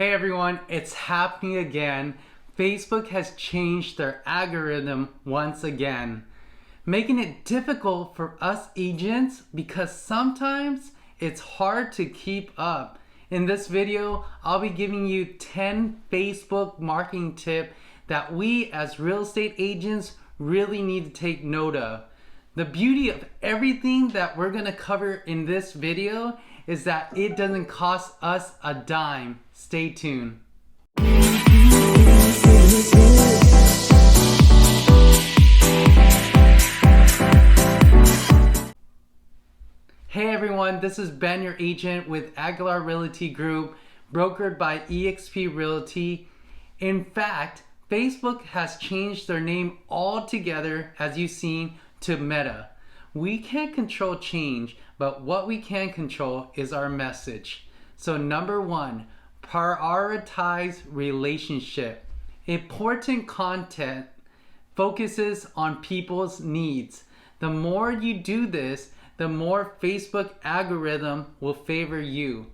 Hey everyone, it's happening again. Facebook has changed their algorithm once again, making it difficult for us agents because sometimes it's hard to keep up. In this video, I'll be giving you 10 Facebook marketing tips that we as real estate agents really need to take note of. The beauty of everything that we're gonna cover in this video is that it doesn't cost us a dime. Stay tuned. Hey everyone, this is Ben, your agent with Aguilar Realty Group, brokered by eXp Realty. In fact, Facebook has changed their name altogether, as you've seen, to Meta. We can't control change, but what we can control is our message. So number one, prioritize relationship. Important content focuses on people's needs. The more you do this, the more Facebook algorithm will favor you.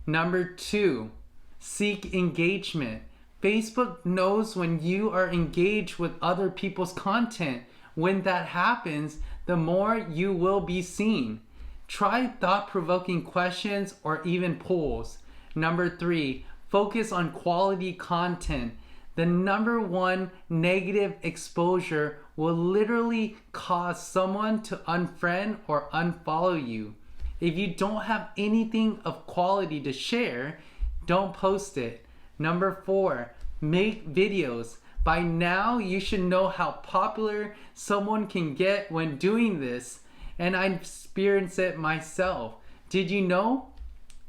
Number two, seek engagement. Facebook knows when you are engaged with other people's content. When that happens, the more you will be seen. Try thought-provoking questions or even polls. Number three, focus on quality content. The number one negative exposure will literally cause someone to unfriend or unfollow you. If you don't have anything of quality to share, don't post it. Number four, make videos. By now, you should know how popular someone can get when doing this, and I experienced it myself. Did you know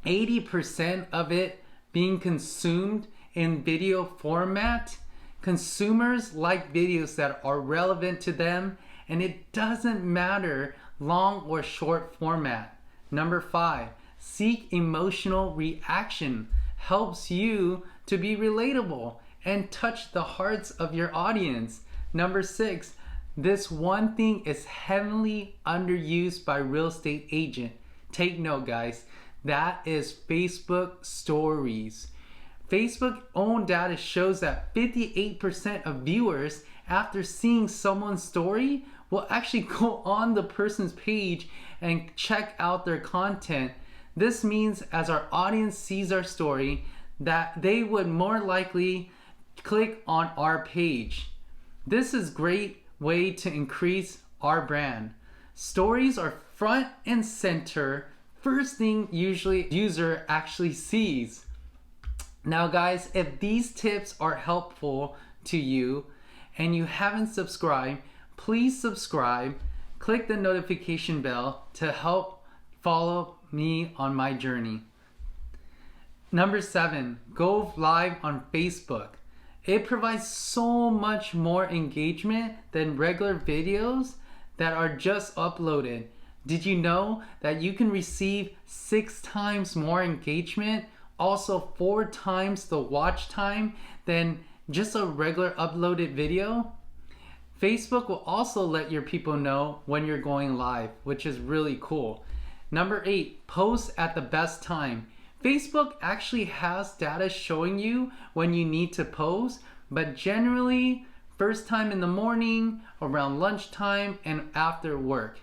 80% of it being consumed in video format? Consumers like videos that are relevant to them, and it doesn't matter long or short format. Number five, seek emotional reaction. Helps you to be relatable and touch the hearts of your audience. Number six, this one thing is heavily underused by real estate agents. Take note, guys. That is Facebook stories. Facebook own data shows that 58% of viewers, after seeing someone's story, will actually go on the person's page and check out their content. This means as our audience sees our story, that they would more likely click on our page. This is a great way to increase our brand. Stories are front and center, first thing usually user actually sees. Now guys, if these tips are helpful to you and you haven't subscribed, please subscribe, click the notification bell to help follow me on my journey. Number seven, go live on Facebook. It provides so much more engagement than regular videos that are just uploaded. Did you know that you can receive 6 times more engagement, also 4 times the watch time than just a regular uploaded video? Facebook will also let your people know when you're going live, which is really cool. Number 8, post at the best time. Facebook actually has data showing you when you need to post, but generally first time in the morning, around lunchtime, and after work.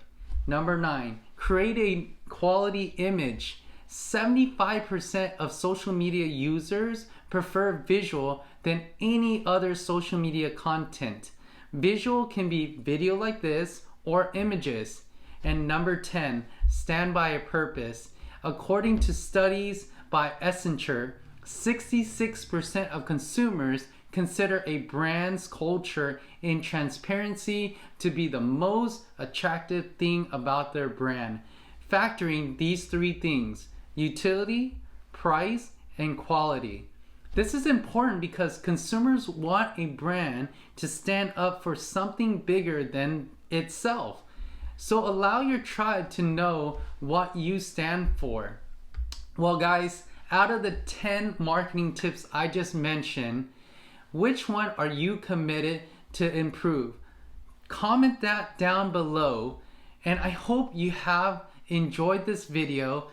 Number 9, create a quality image. 75% of social media users prefer visual than any other social media content. Visual can be video like this or images. And number 10, stand by a purpose. According to studies by Accenture, 66% of consumers consider a brand's culture and transparency to be the most attractive thing about their brand. Factoring these 3 things: utility, price, and quality. This is important because consumers want a brand to stand up for something bigger than itself. So allow your tribe to know what you stand for. Well guys, out of the 10 marketing tips I just mentioned, which one are you committed to improve? Comment that down below, and I hope you have enjoyed this video,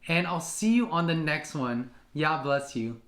and I'll see you on the next one. God bless you.